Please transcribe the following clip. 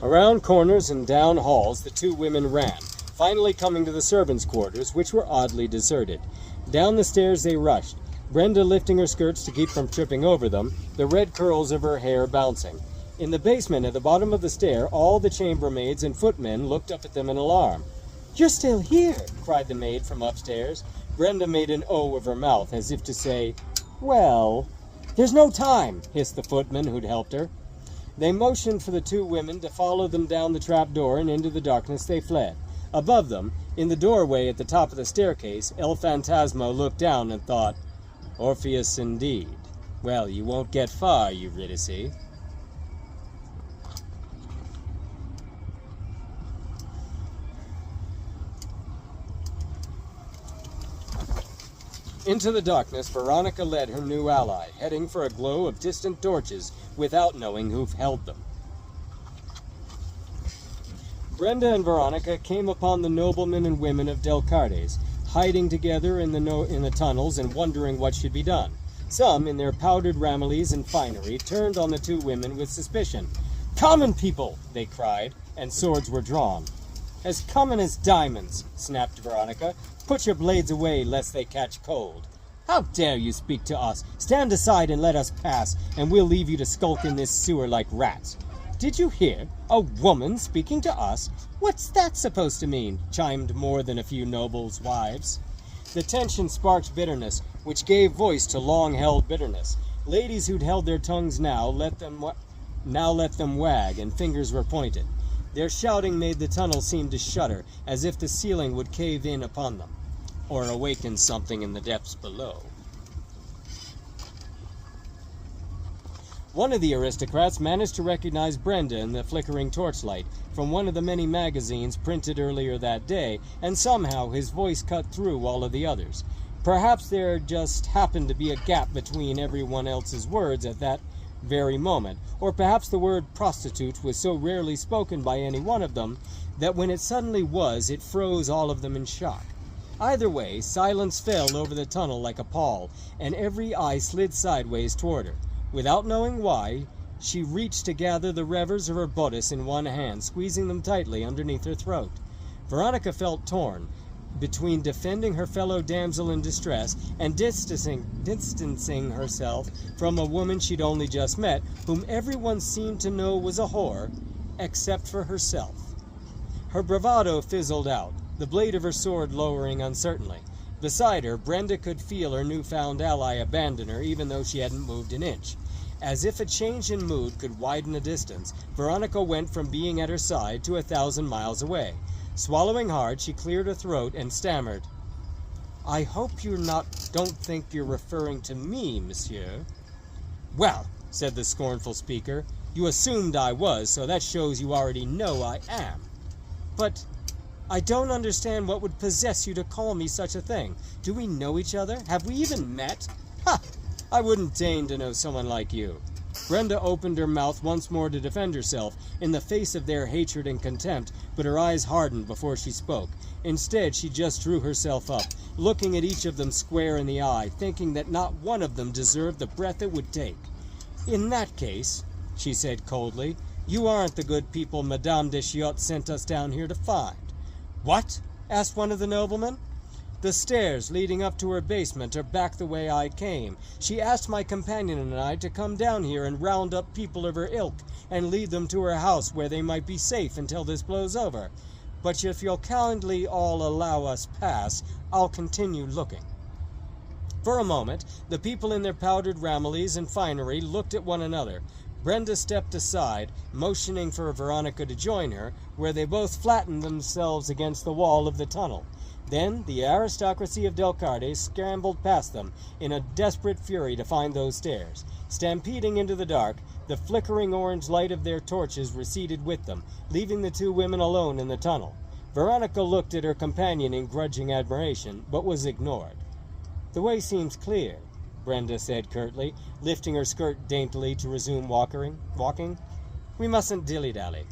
Around corners and down halls the two women ran, finally coming to the servants' quarters, which were oddly deserted. Down the stairs they rushed, Brenda lifting her skirts to keep from tripping over them, the red curls of her hair bouncing. In the basement at the bottom of the stair, all the chambermaids and footmen looked up at them in alarm. "You're still here!" cried the maid from upstairs. Brenda made an O of her mouth, as if to say, "Well..." "There's no time," hissed the footman who'd helped her. They motioned for the two women to follow them down the trap door, and into the darkness they fled. Above them, in the doorway at the top of the staircase, El Phantasmo looked down and thought, "Orpheus indeed. Well, you won't get far, Eurydice." Into the darkness, Veronica led her new ally, heading for a glow of distant torches without knowing who held them. Brenda and Veronica came upon the noblemen and women of Delcartes, hiding together in the tunnels and wondering what should be done. Some, in their powdered ramilies and finery, turned on the two women with suspicion. "Common people!" they cried, and swords were drawn. "As common as diamonds," snapped Veronica. "Put your blades away, lest they catch cold." "How dare you speak to us? Stand aside and let us pass, and we'll leave you to skulk in this sewer like rats." "Did you hear? A woman speaking to us? What's that supposed to mean?" chimed more than a few nobles' wives. The tension sparked bitterness, which gave voice to long-held bitterness. Ladies who'd held their tongues now let them wag, and fingers were pointed. Their shouting made the tunnel seem to shudder, as if the ceiling would cave in upon them, or awaken something in the depths below. One of the aristocrats managed to recognize Brenda in the flickering torchlight from one of the many magazines printed earlier that day, and somehow his voice cut through all of the others. Perhaps there just happened to be a gap between everyone else's words at that very moment, or perhaps the word prostitute was so rarely spoken by any one of them that when it suddenly was, it froze all of them in shock. Either way, silence fell over the tunnel like a pall, and every eye slid sideways toward her. Without knowing why, she reached to gather the revers of her bodice in one hand, squeezing them tightly underneath her throat. Veronica felt torn between defending her fellow damsel in distress and distancing herself from a woman she'd only just met, whom everyone seemed to know was a whore, except for herself. Her bravado fizzled out, the blade of her sword lowering uncertainly. Beside her, Brenda could feel her newfound ally abandon her, even though she hadn't moved an inch. As if a change in mood could widen a distance, Veronica went from being at her side to 1,000 miles away. Swallowing hard, she cleared her throat and stammered, "I hope you don't think you're referring to me, monsieur." "Well," said the scornful speaker, "you assumed I was, so that shows you already know I am." "But I don't understand what would possess you to call me such a thing. Do we know each other? Have we even met?" "Ha! I wouldn't deign to know someone like you." Brenda opened her mouth once more to defend herself in the face of their hatred and contempt, but her eyes hardened before she spoke. Instead, she just drew herself up, looking at each of them square in the eye, thinking that not one of them deserved the breath it would take. "In that case," she said coldly, "you aren't the good people Madame Deschiotte sent us down here to find." "What?" asked one of the noblemen. "The stairs leading up to her basement are back the way I came. She asked my companion and I to come down here and round up people of her ilk and lead them to her house where they might be safe until this blows over. But if you'll kindly all allow us pass, I'll continue looking." For a moment, the people in their powdered ramilies and finery looked at one another. Brenda stepped aside, motioning for Veronica to join her, where they both flattened themselves against the wall of the tunnel. Then the aristocracy of Delcartes scrambled past them in a desperate fury to find those stairs. Stampeding into the dark, the flickering orange light of their torches receded with them, leaving the two women alone in the tunnel. Veronica looked at her companion in grudging admiration, but was ignored. "The way seems clear," Brenda said curtly, lifting her skirt daintily to resume walking. "We mustn't dilly-dally."